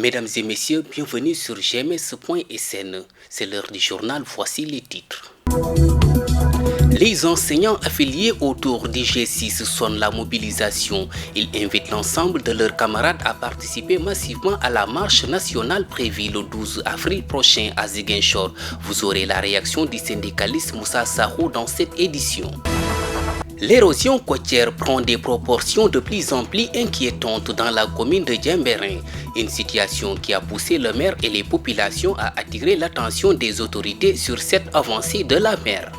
Mesdames et messieurs, bienvenue sur gms.sn. C'est l'heure du journal, voici les titres. Les enseignants affiliés autour du G6 sonnent la mobilisation. Ils invitent l'ensemble de leurs camarades à participer massivement à la marche nationale prévue le 12 avril prochain à Ziguinchor. Vous aurez la réaction du syndicaliste Moussa Sarrou dans cette édition. L'érosion côtière prend des proportions de plus en plus inquiétantes dans la commune de Diembéring, une situation qui a poussé le maire et les populations à attirer l'attention des autorités sur cette avancée de la mer.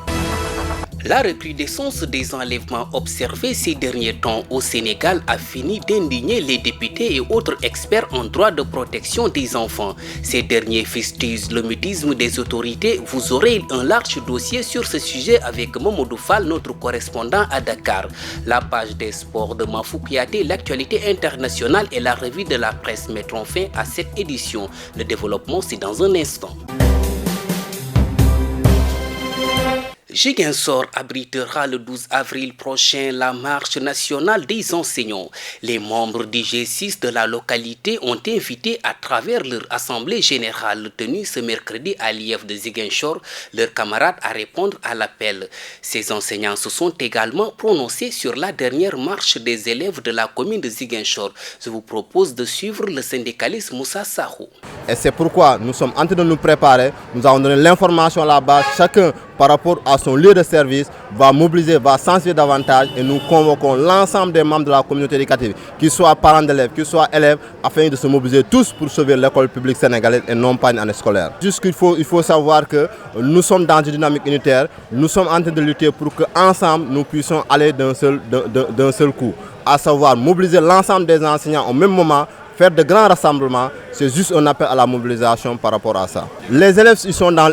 La recrudescence des enlèvements observés ces derniers temps au Sénégal a fini d'indigner les députés et autres experts en droit de protection des enfants. Ces derniers fustigent le mutisme des autorités. Vous aurez un large dossier sur ce sujet avec Mamadou Fall, notre correspondant à Dakar. La page des sports de Mafou Kouyaté, l'actualité internationale et la revue de la presse mettront fin à cette édition. Le développement, c'est dans un instant. Ziguinchor abritera le 12 avril prochain la marche nationale des enseignants. Les membres du G6 de la localité ont invité à travers leur assemblée générale tenue ce mercredi à l'IEF de Ziguinchor leurs camarades à répondre à l'appel. Ces enseignants se sont également prononcés sur la dernière marche des élèves de la commune de Ziguinchor. Je vous propose de suivre le syndicaliste Moussa Sarrou. Et c'est pourquoi nous sommes en train de nous préparer. Nous avons donné l'information à la base. Chacun, par rapport à son lieu de service, va mobiliser, va sensibiliser davantage et nous convoquons l'ensemble des membres de la communauté éducative, qu'ils soient parents d'élèves, qu'ils soient élèves, afin de se mobiliser tous pour sauver l'école publique sénégalaise et non pas une année scolaire. Juste qu'il faut savoir que nous sommes dans une dynamique unitaire, nous sommes en train de lutter pour qu'ensemble nous puissions aller d'un seul coup, à savoir mobiliser l'ensemble des enseignants au même moment, faire de grands rassemblements, c'est juste un appel à la mobilisation par rapport à ça. Les élèves, ils sont dans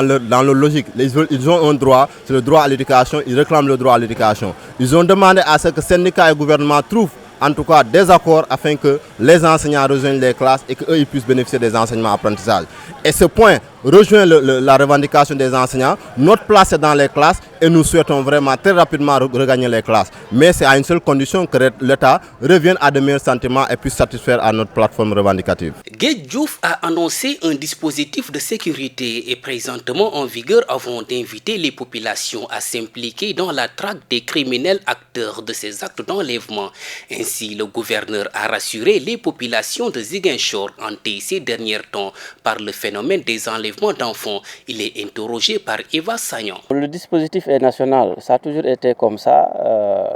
leur logique. Ils ont un droit, c'est le droit à l'éducation, ils réclament le droit à l'éducation. Ils ont demandé à ce que syndicats et gouvernement trouvent en tout cas des accords afin que les enseignants rejoignent les classes et qu'eux puissent bénéficier des enseignements apprentissages. Et ce point rejoint la revendication des enseignants. Notre place est dans les classes et nous souhaitons vraiment très rapidement regagner les classes. Mais c'est à une seule condition que l'État revienne à de meilleurs sentiments et puisse satisfaire à notre plateforme revendicative. Guy Diouf a annoncé un dispositif de sécurité et présentement en vigueur avant d'inviter les populations à s'impliquer dans la traque des criminels acteurs de ces actes d'enlèvement. Ainsi, le gouverneur a rassuré les populations de Ziguinchor hantées ces derniers temps par le phénomène des enlèvements d'enfants. Il est interrogé par Eva Sagnan. Le dispositif est national, ça a toujours été comme ça.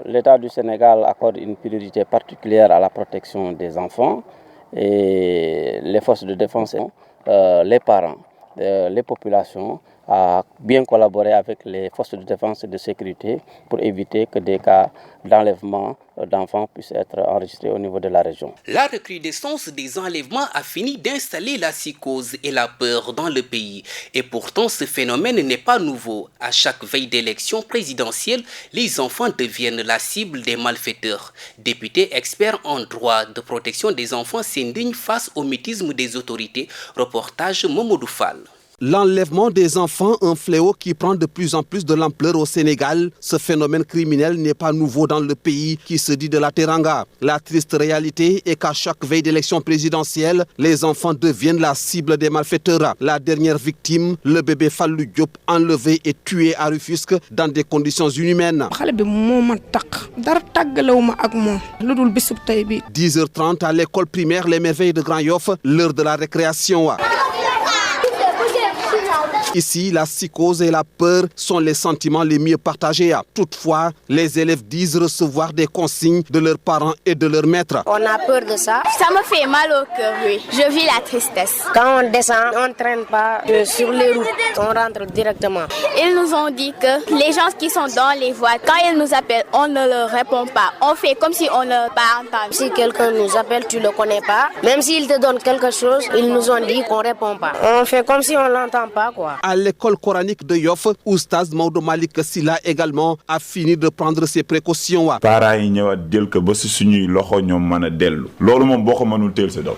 L'État du Sénégal accorde une priorité particulière à la protection des enfants et les forces de défense, les parents, les populations à bien collaborer avec les forces de défense et de sécurité pour éviter que des cas d'enlèvement d'enfants puissent être enregistrés au niveau de la région. La recrudescence des enlèvements a fini d'installer la psychose et la peur dans le pays. Et pourtant, ce phénomène n'est pas nouveau. À chaque veille d'élection présidentielle, les enfants deviennent la cible des malfaiteurs. Députés experts en droit de protection des enfants s'indignent face au mutisme des autorités. Reportage Mamadou Fall. L'enlèvement des enfants, un fléau qui prend de plus en plus de l'ampleur au Sénégal. Ce phénomène criminel n'est pas nouveau dans le pays qui se dit de la Teranga. La triste réalité est qu'à chaque veille d'élection présidentielle, les enfants deviennent la cible des malfaiteurs. La dernière victime, le bébé Fallou Diop, enlevé et tué à Rufisque dans des conditions inhumaines. 10h30 à l'école primaire Les Merveilles de Grand Yoff, l'heure de la récréation. Ici, la psychose et la peur sont les sentiments les mieux partagés. Toutefois, les élèves disent recevoir des consignes de leurs parents et de leurs maîtres. On a peur de ça. Ça me fait mal au cœur, oui. Je vis la tristesse. Quand on descend, on ne traîne pas sur les routes. On rentre directement. Ils nous ont dit que les gens qui sont dans les voies, quand ils nous appellent, on ne leur répond pas. On fait comme si on ne l'a pas entendu. Si quelqu'un nous appelle, tu ne le connais pas. Même s'il te donne quelque chose, ils nous ont dit qu'on ne répond pas. On fait comme si on ne l'entend pas, quoi. À l'école coranique de Yoff, Oustaz Maodo Malik Silla également a fini de prendre ses précautions.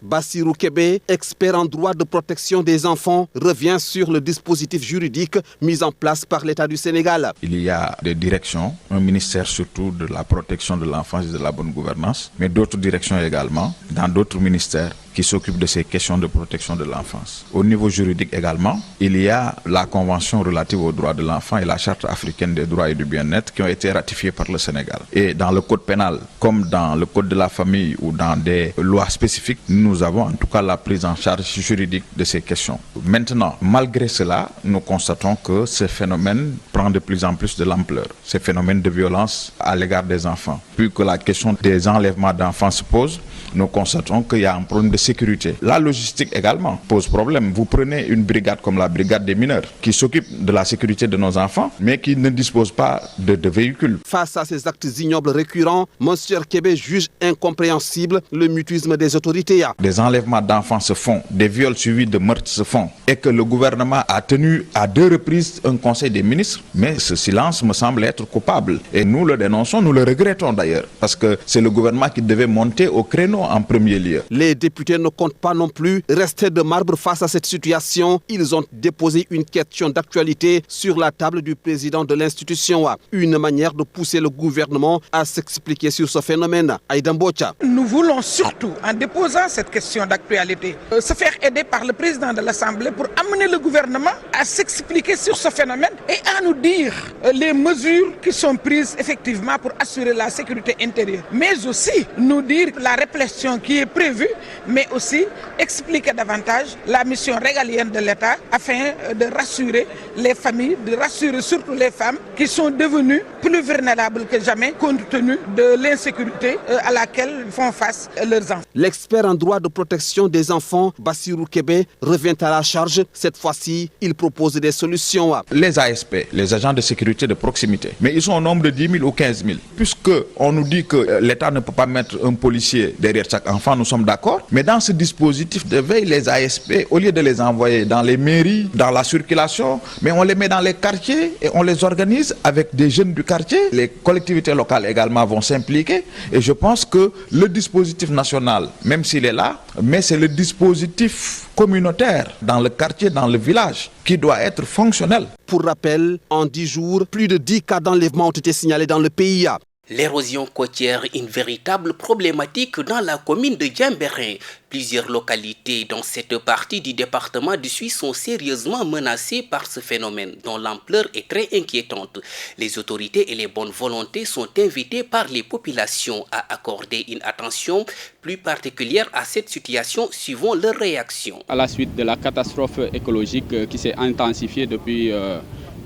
Bassirou Kébé, expert en droit de protection des enfants, revient sur le dispositif juridique mis en place par l'État du Sénégal. Il y a des directions, un ministère surtout de la protection de l'enfance et de la bonne gouvernance, mais d'autres directions également, dans d'autres ministères, qui s'occupe de ces questions de protection de l'enfance. Au niveau juridique également, il y a la Convention relative aux droits de l'enfant et la Charte africaine des droits et du bien-être qui ont été ratifiées par le Sénégal. Et dans le code pénal, comme dans le code de la famille ou dans des lois spécifiques, nous avons en tout cas la prise en charge juridique de ces questions. Maintenant, malgré cela, nous constatons que ce phénomène prend de plus en plus de l'ampleur. Ces phénomènes de violence à l'égard des enfants. Puis que la question des enlèvements d'enfants se pose, nous constatons qu'il y a un problème de sécurité. La logistique également pose problème. Vous prenez une brigade comme la brigade des mineurs qui s'occupe de la sécurité de nos enfants, mais qui ne dispose pas de véhicules. Face à ces actes ignobles récurrents, M. Kébé juge incompréhensible le mutisme des autorités. Des enlèvements d'enfants se font, des viols suivis de meurtres se font, et que le gouvernement a tenu à 2 reprises un conseil des ministres, mais ce silence me semble être coupable. Et nous le dénonçons, nous le regrettons d'ailleurs, parce que c'est le gouvernement qui devait monter au créneau en premier lieu. Les députés ne comptent pas non plus rester de marbre face à cette situation. Ils ont déposé une question d'actualité sur la table du président de l'institution. Une manière de pousser le gouvernement à s'expliquer sur ce phénomène. Aïda Mbocha. Nous voulons surtout, en déposant cette question d'actualité, se faire aider par le président de l'Assemblée pour amener le gouvernement à s'expliquer sur ce phénomène et à nous dire les mesures qui sont prises effectivement pour assurer la sécurité intérieure. Mais aussi nous dire la répression qui est prévue, mais aussi expliquer davantage la mission régalienne de l'État afin de rassurer les familles, de rassurer surtout les femmes qui sont devenues plus vulnérables que jamais compte tenu de l'insécurité à laquelle font face leurs enfants. L'expert en droit de protection des enfants, Bassirou Kébé, revient à la charge. Cette fois-ci, il propose des solutions. Les ASP, les agents de sécurité de proximité, mais ils sont au nombre de 10 000 ou 15 000. Puisqu'on nous dit que l'État ne peut pas mettre un policier derrière chaque enfant, nous sommes d'accord. Mais dans ce dispositif de veille, les ASP, au lieu de les envoyer dans les mairies, dans la circulation, mais on les met dans les quartiers et on les organise avec des jeunes du quartier. Les collectivités locales également vont s'impliquer. Et je pense que le dispositif national, même s'il est là, mais c'est le dispositif communautaire dans le quartier, dans le village, qui doit être fonctionnel. Pour rappel, en 10 jours, plus de 10 cas d'enlèvement ont été signalés dans le pays. L'érosion côtière, une véritable problématique dans la commune de Diembéring. Plusieurs localités dans cette partie du département du Suisse sont sérieusement menacées par ce phénomène dont l'ampleur est très inquiétante. Les autorités et les bonnes volontés sont invitées par les populations à accorder une attention plus particulière à cette situation suivant leur réaction. À la suite de la catastrophe écologique qui s'est intensifiée depuis,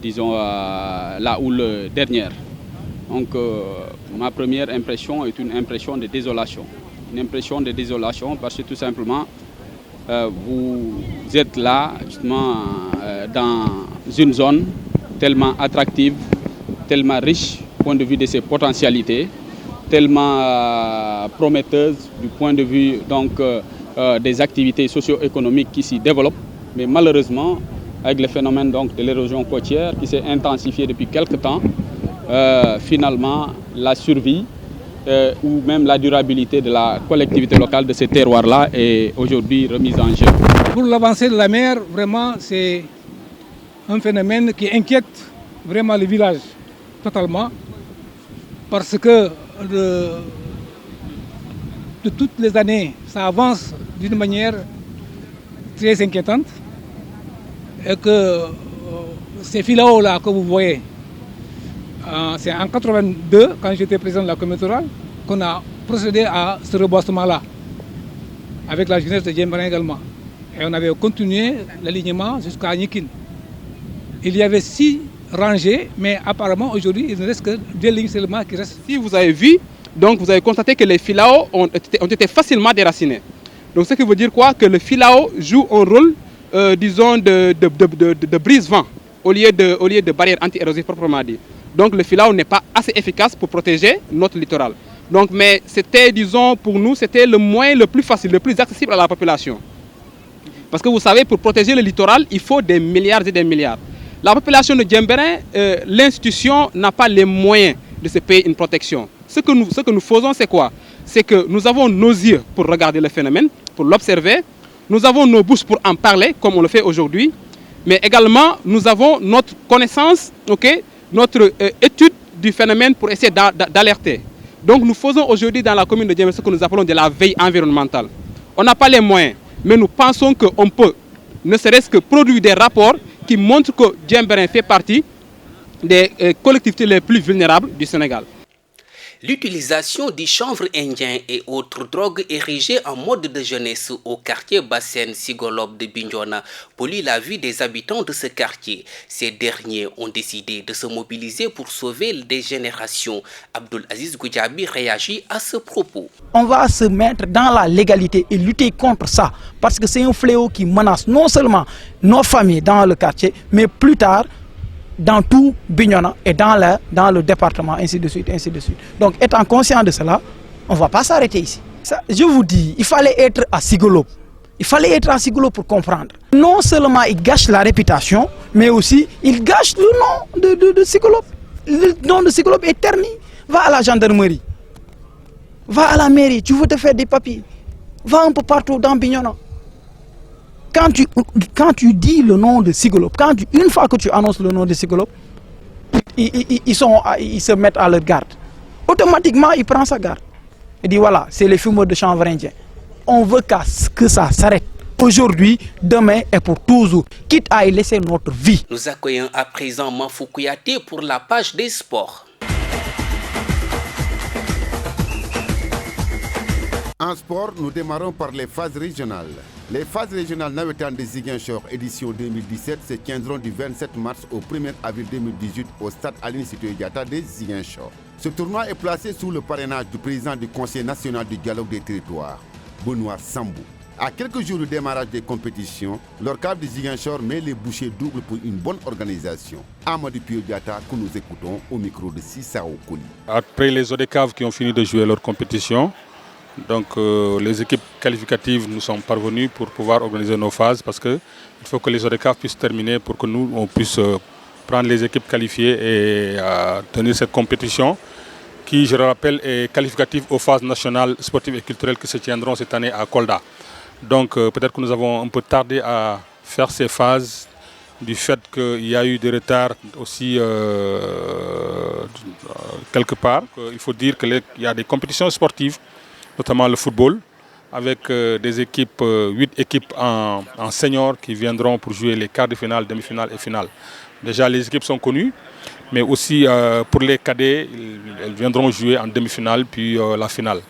la houle dernière. Donc ma première impression est une impression de désolation. Une impression de désolation parce que tout simplement vous êtes là justement dans une zone tellement attractive, tellement riche du point de vue de ses potentialités, tellement prometteuse du point de vue donc, des activités socio-économiques qui s'y développent. Mais malheureusement, avec le phénomène donc, de l'érosion côtière qui s'est intensifié depuis quelques temps, finalement la survie ou même la durabilité de la collectivité locale de ces terroirs-là est aujourd'hui remise en jeu. Pour l'avancée de la mer, vraiment c'est un phénomène qui inquiète vraiment le village totalement parce que de toutes les années, ça avance d'une manière très inquiétante et que ces filaos-là que vous voyez, c'est en 1982, quand j'étais président de la communauté rurale, qu'on a procédé à ce reboisement-là, avec la jeunesse de Diembéring également. Et on avait continué l'alignement jusqu'à Nikin. Il y avait 6 rangées, mais apparemment aujourd'hui, il ne reste que 2 lignes seulement qui restent. Si vous avez vu, donc vous avez constaté que les filaos ont été facilement déracinés. Donc ce qui veut dire quoi? Que le filao joue un rôle, disons, de brise-vent, au lieu de barrière anti-érosive proprement dit. Donc le filao n'est pas assez efficace pour protéger notre littoral. Donc, mais c'était, disons, pour nous, c'était le moyen le plus facile, le plus accessible à la population. Parce que vous savez, pour protéger le littoral, il faut des milliards et des milliards. La population de Diembéring, l'institution n'a pas les moyens de se payer une protection. Ce que nous faisons, c'est quoi? C'est que nous avons nos yeux pour regarder le phénomène, pour l'observer. Nous avons nos bouches pour en parler, comme on le fait aujourd'hui. Mais également, nous avons notre connaissance, notre étude du phénomène pour essayer d'alerter. Donc nous faisons aujourd'hui dans la commune de Diembéring ce que nous appelons de la veille environnementale. On n'a pas les moyens, mais nous pensons qu'on peut, ne serait-ce que produire des rapports qui montrent que Diembéring fait partie des collectivités les plus vulnérables du Sénégal. L'utilisation du chanvre indien et autres drogues érigées en mode de jeunesse au quartier Bassène Sigolob de Bignona pollue la vie des habitants de ce quartier. Ces derniers ont décidé de se mobiliser pour sauver des générations. Abdul Aziz Goudiaby réagit à ce propos. On va se mettre dans la légalité et lutter contre ça parce que c'est un fléau qui menace non seulement nos familles dans le quartier, mais plus tard dans tout Bignona et dans le département, ainsi de suite, ainsi de suite. Donc, étant conscient de cela, on ne va pas s'arrêter ici. Ça, je vous dis, il fallait être à Sigolob. Il fallait être à Sigolob pour comprendre. Non seulement il gâche la réputation, mais aussi il gâche le nom de Sigolob. Le nom de Sigolob est terni. Va à la gendarmerie, va à la mairie, tu veux te faire des papiers. Va un peu partout dans Bignona. Quand tu dis le nom de Sigolob, une fois que tu annonces le nom de Sigolob, ils se mettent à leur garde. Automatiquement, il prend sa garde. Il dit voilà, c'est les fumeurs de chanvre indien. On veut que ça s'arrête. Aujourd'hui, demain et pour toujours, quitte à y laisser notre vie. Nous accueillons à présent Mafou Kouyaté pour la page des sports. En sport, nous démarrons par les phases régionales. Les phases régionales navétanes de Ziguinchor édition 2017 se tiendront du 27 mars au 1er avril 2018 au stade Aline Sitoé Diatta de Ziguinchor. Ce tournoi est placé sous le parrainage du président du Conseil national du dialogue des territoires, Benoît Sambou. À quelques jours du démarrage des compétitions, l'ORCAV de Ziguinchor met les bouchées doubles pour une bonne organisation. Amadou Pio Diatta, que nous écoutons au micro de Sissao Koli. Après les ODCAV qui ont fini de jouer leur compétition, donc les équipes qualificatives nous sont parvenues pour pouvoir organiser nos phases parce qu'il faut que les ODCAV puissent terminer pour que nous on puisse prendre les équipes qualifiées et tenir cette compétition qui, je le rappelle, est qualificative aux phases nationales sportives et culturelles qui se tiendront cette année à Kolda. Donc peut-être que nous avons un peu tardé à faire ces phases du fait qu'il y a eu des retards aussi quelque part. Il faut dire qu'il y a des compétitions sportives, notamment le football, avec des équipes, 8 équipes en senior qui viendront pour jouer les quarts de finale, demi-finale et finale. Déjà, les équipes sont connues, mais aussi pour les cadets, elles viendront jouer en demi-finale puis la finale.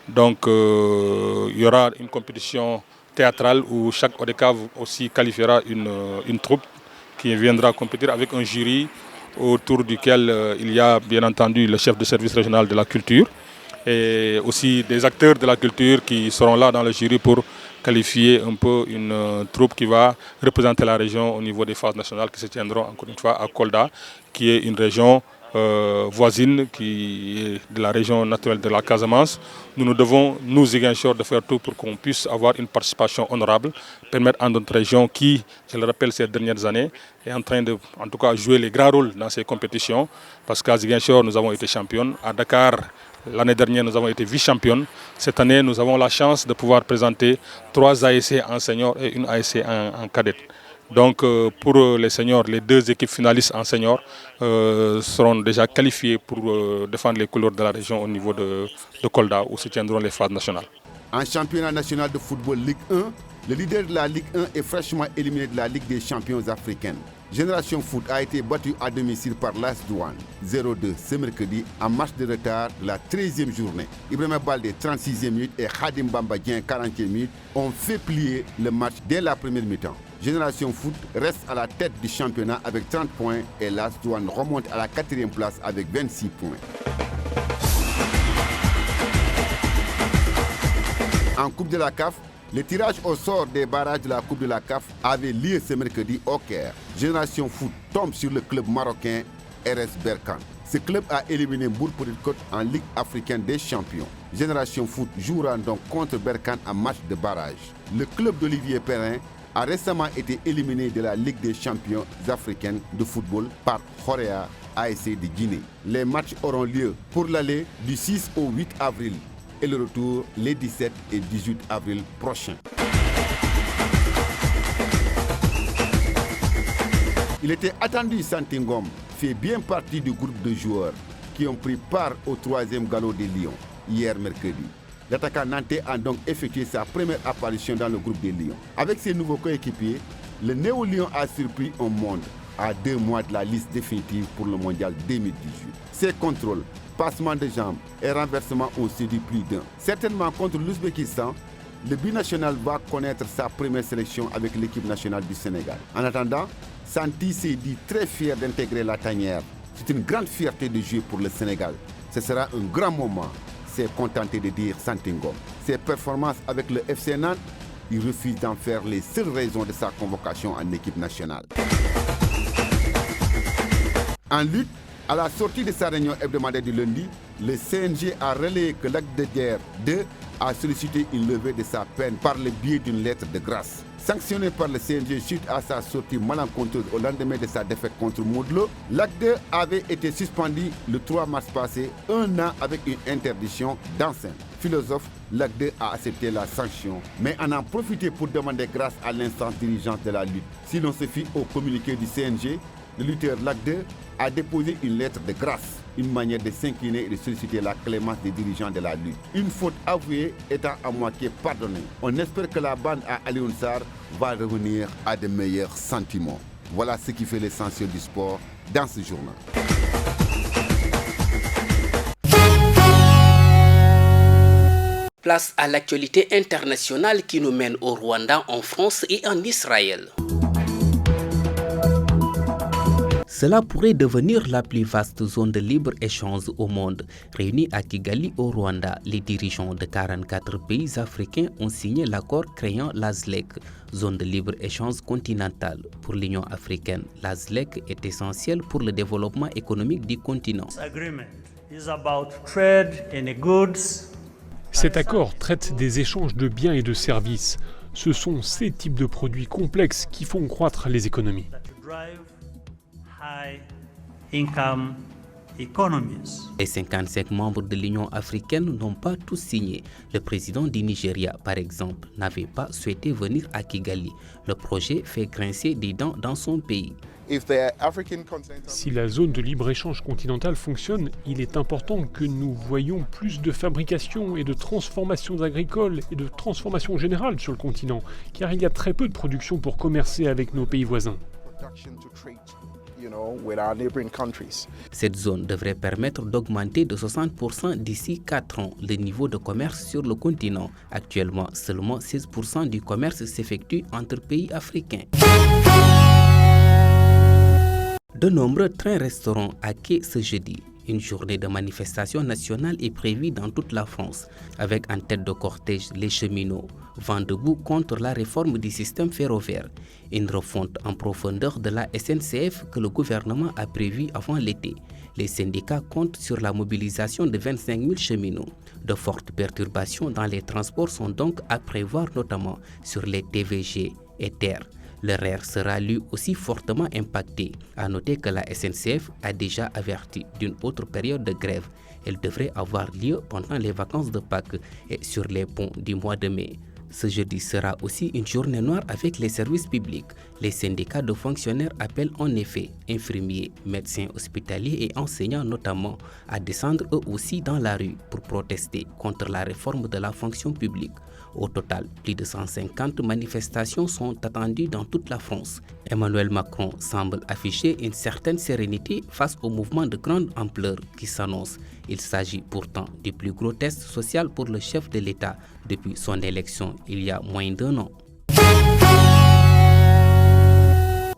Donc, il y aura une compétition théâtrale où chaque ODCAV aussi qualifiera une troupe qui viendra compétir avec un jury autour duquel il y a bien entendu le chef de service régional de la culture et aussi des acteurs de la culture qui seront là dans le jury pour qualifier un peu une troupe qui va représenter la région au niveau des phases nationales qui se tiendront encore une fois à Kolda, qui est une région voisine qui est de la région naturelle de la Casamance. Nous devons, nous Ziguinchor, de faire tout pour qu'on puisse avoir une participation honorable, permettre à notre région qui, je le rappelle, ces dernières années, est en train de, en tout cas, jouer les grands rôles dans ces compétitions, parce qu'à Ziguinchor, nous avons été championnes, à Dakar, l'année dernière, nous avons été vice-championnes. Cette année, nous avons la chance de pouvoir présenter 3 ASC en senior et une ASC en cadette. Donc pour les seniors, les 2 équipes finalistes en senior seront déjà qualifiées pour défendre les couleurs de la région au niveau de Kolda où se tiendront les phases nationales. En championnat national de football Ligue 1, le leader de la Ligue 1 est fraîchement éliminé de la Ligue des champions africaine. Génération Foot a été battue à domicile par l'AS Douane 0-2 ce mercredi en match de retard de la 13e journée. Ibrahima Baldé 36e minute et Khadim Bamba Dieng 40e minute ont fait plier le match dès la première mi-temps. Génération Foot reste à la tête du championnat avec 30 points et l'AS Douane remonte à la 4e place avec 26 points. En Coupe de la CAF, le tirage au sort des barrages de la Coupe de la CAF avait lieu ce mercredi au Caire. Génération Foot tombe sur le club marocain RS Berkane. Ce club a éliminé Mbour Petite Côte en Ligue africaine des champions. Génération Foot jouera donc contre Berkane en match de barrage. Le club d'Olivier Perrin a récemment été éliminé de la Ligue des champions africaine de football par Horea ASC de Guinée. Les matchs auront lieu pour l'aller du 6 au 8 avril et le retour les 17 et 18 avril prochains. Il était attendu Santingom fait bien partie du groupe de joueurs qui ont pris part au 3e galop des Lions hier mercredi. L'attaquant nantais a donc effectué sa première apparition dans le groupe des Lions. Avec ses nouveaux coéquipiers, le Néo-Lion a surpris un monde à 2 mois de la liste définitive pour le mondial 2018. Ses contrôles, passements de jambes et renversements ont séduit plus d'un. Certainement contre l'Ouzbékistan, le binational va connaître sa première sélection avec l'équipe nationale du Sénégal. En attendant, Santi s'est dit très fier d'intégrer la tanière. C'est une grande fierté de jouer pour le Sénégal. Ce sera un grand moment, s'est contenté de dire Santi Ngom. Ses performances avec le FC Nantes, il refuse d'en faire les seules raisons de sa convocation en équipe nationale. En lutte, à la sortie de sa réunion hebdomadaire du lundi, le CNG a relayé que l'acte de guerre 2 a sollicité une levée de sa peine par le biais d'une lettre de grâce. Sanctionné par le CNG suite à sa sortie malencontreuse au lendemain de sa défaite contre Modlo, l'acte 2 avait été suspendu le 3 mars passé, 1 an avec une interdiction d'enceinte. Philosophe, l'acte 2 a accepté la sanction, mais en a profité pour demander grâce à l'instance dirigeante de la lutte. Si l'on se fie au communiqué du CNG, le lutteur l'acte 2 a déposé une lettre de grâce, une manière de s'incliner et de solliciter la clémence des dirigeants de la lutte. Une faute avouée étant à moitié pardonnée. On espère que la bande à Alioune Sarr va revenir à de meilleurs sentiments. Voilà ce qui fait l'essentiel du sport dans ce journal. Place à l'actualité internationale qui nous mène au Rwanda, en France et en Israël. Cela pourrait devenir la plus vaste zone de libre-échange au monde. Réunis à Kigali, au Rwanda, les dirigeants de 44 pays africains ont signé l'accord créant la ZLEC, zone de libre-échange continentale. Pour l'Union africaine, la ZLEC est essentielle pour le développement économique du continent. Cet accord traite des échanges de biens et de services. Ce sont ces types de produits complexes qui font croître les économies. Les 55 membres de l'Union africaine n'ont pas tous signé. Le président du Nigeria, par exemple, n'avait pas souhaité venir à Kigali. Le projet fait grincer des dents dans son pays. Si la zone de libre-échange continentale fonctionne, il est important que nous voyions plus de fabrication et de transformation agricoles et de transformation générale sur le continent, car il y a très peu de production pour commercer avec nos pays voisins. Cette zone devrait permettre d'augmenter de 60% d'ici 4 ans le niveau de commerce sur le continent. Actuellement, seulement 16% du commerce s'effectue entre pays africains. De nombreux trains resteront à quai ce jeudi. Une journée de manifestation nationale est prévue dans toute la France, avec en tête de cortège les cheminots, vent debout contre la réforme du système ferroviaire, une refonte en profondeur de la SNCF que le gouvernement a prévue avant l'été. Les syndicats comptent sur la mobilisation de 25 000 cheminots. De fortes perturbations dans les transports sont donc à prévoir, notamment sur les TVG et TER. Le RER sera lui aussi fortement impacté. À noter que la SNCF a déjà averti d'une autre période de grève. Elle devrait avoir lieu pendant les vacances de Pâques et sur les ponts du mois de mai. Ce jeudi sera aussi une journée noire avec les services publics. Les syndicats de fonctionnaires appellent en effet infirmiers, médecins hospitaliers et enseignants notamment à descendre eux aussi dans la rue pour protester contre la réforme de la fonction publique. Au total, plus de 150 manifestations sont attendues dans toute la France. Emmanuel Macron semble afficher une certaine sérénité face au mouvement de grande ampleur qui s'annonce. Il s'agit pourtant du plus gros test social pour le chef de l'État depuis son élection il y a moins d'1 an.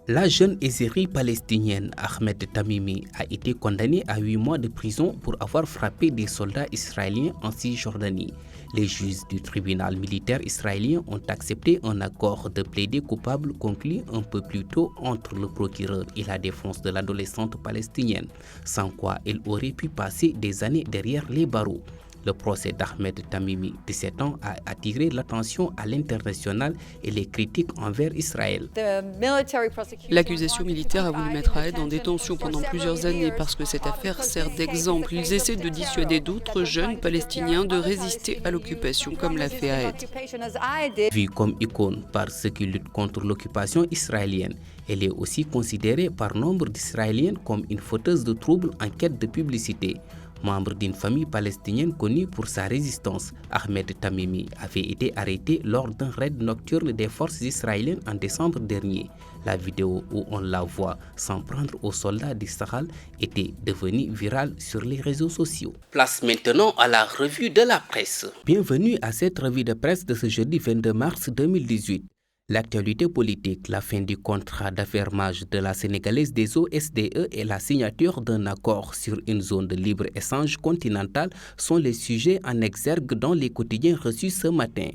La jeune égérie palestinienne Ahmed Tamimi a été condamnée à 8 mois de prison pour avoir frappé des soldats israéliens en Cisjordanie. Les juges du tribunal militaire israélien ont accepté un accord de plaider coupable conclu un peu plus tôt entre le procureur et la défense de l'adolescente palestinienne, sans quoi elle aurait pu passer des années derrière les barreaux. Le procès d'Ahmed Tamimi, 17 ans, a attiré l'attention à l'international et les critiques envers Israël. L'accusation militaire a voulu mettre Ahed en détention pendant plusieurs années parce que cette affaire sert d'exemple. Ils essaient de dissuader d'autres jeunes palestiniens de résister à l'occupation comme l'a fait Ahed. Vue comme icône par ceux qui luttent contre l'occupation israélienne, elle est aussi considérée par nombre d'Israéliennes comme une fauteuse de troubles en quête de publicité. Membre d'une famille palestinienne connue pour sa résistance, Ahmed Tamimi avait été arrêté lors d'un raid nocturne des forces israéliennes en décembre dernier. La vidéo où on la voit s'en prendre aux soldats d'Israël était devenue virale sur les réseaux sociaux. Place maintenant à la revue de la presse. Bienvenue à cette revue de presse de ce jeudi 22 mars 2018. L'actualité politique, la fin du contrat d'affermage de la Sénégalaise des eaux SDE et la signature d'un accord sur une zone de libre-échange continentale sont les sujets en exergue dans les quotidiens reçus ce matin.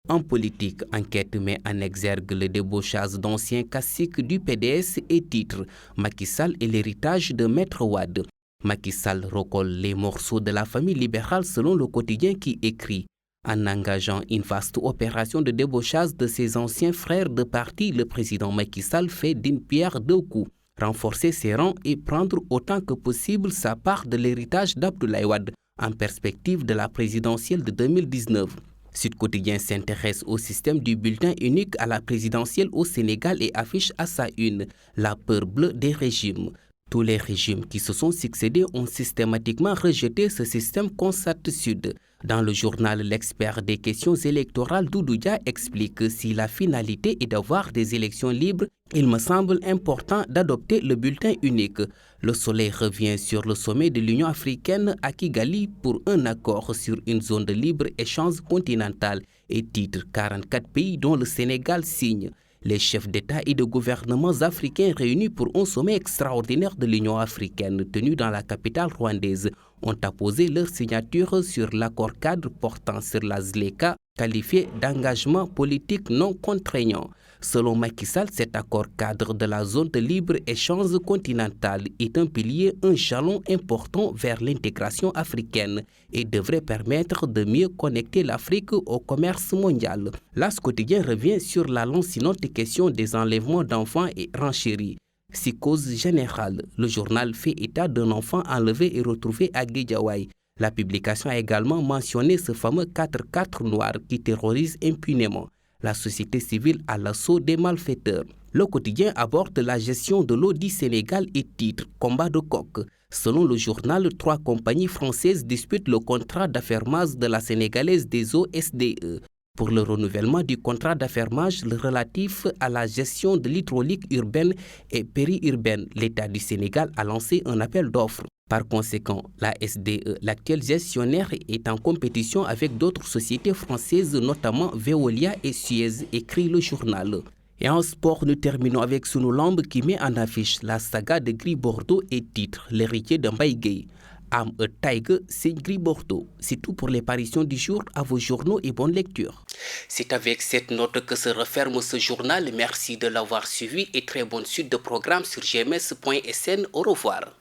En politique, enquête met en exergue le débauchage d'anciens caciques du PDS et titre Macky Sall et l'héritage de Maître Wade. Macky Sall recolle les morceaux de la famille libérale selon le quotidien qui écrit: en engageant une vaste opération de débauchage de ses anciens frères de parti, le président Macky Sall fait d'une pierre deux coups. Renforcer ses rangs et prendre autant que possible sa part de l'héritage d'Abdoulaye Wade en perspective de la présidentielle de 2019. Sud Quotidien s'intéresse au système du bulletin unique à la présidentielle au Sénégal et affiche à sa une la peur bleue des régimes. Tous les régimes qui se sont succédés ont systématiquement rejeté ce système, constate Sud. Dans le journal L'Expert des questions électorales, Doudou Dia explique que si la finalité est d'avoir des élections libres, il me semble important d'adopter le bulletin unique. Le Soleil revient sur le sommet de l'Union africaine à Kigali pour un accord sur une zone de libre-échange continentale et titre 44 pays dont le Sénégal signe. Les chefs d'État et de gouvernements africains réunis pour un sommet extraordinaire de l'Union africaine tenu dans la capitale rwandaise ont apposé leur signature sur l'accord cadre portant sur la ZLECA, qualifié d'engagement politique non contraignant. Selon Macky Sall, cet accord cadre de la zone de libre-échange continentale est un pilier, un jalon important vers l'intégration africaine et devrait permettre de mieux connecter l'Afrique au commerce mondial. L'As quotidien revient sur la lancinante question des enlèvements d'enfants et renchérit. Psychose générale, le journal fait état d'un enfant enlevé et retrouvé à Guédiawaye. La publication a également mentionné ce fameux 4x4 noir qui terrorise impunément. La société civile à l'assaut des malfaiteurs. Le quotidien aborde la gestion de l'eau du Sénégal et titre combat de coq. Selon le journal, 3 compagnies françaises disputent le contrat d'affermage de la Sénégalaise des eaux SDE. Pour le renouvellement du contrat d'affermage relatif à la gestion de l'hydraulique urbaine et périurbaine, l'État du Sénégal a lancé un appel d'offres. Par conséquent, la SDE, l'actuel gestionnaire, est en compétition avec d'autres sociétés françaises, notamment Veolia et Suez, écrit le journal. Et en sport, nous terminons avec Sunulamb qui met en affiche la saga de Gris Bordeaux et titre l'héritier de Mbaye Gueye. I'm a Tiger, c'est Gris Bordeaux. C'est tout pour les parutions du jour. À vos journaux et bonne lecture. C'est avec cette note que se referme ce journal. Merci de l'avoir suivi et très bonne suite de programmes sur gms.sn. Au revoir.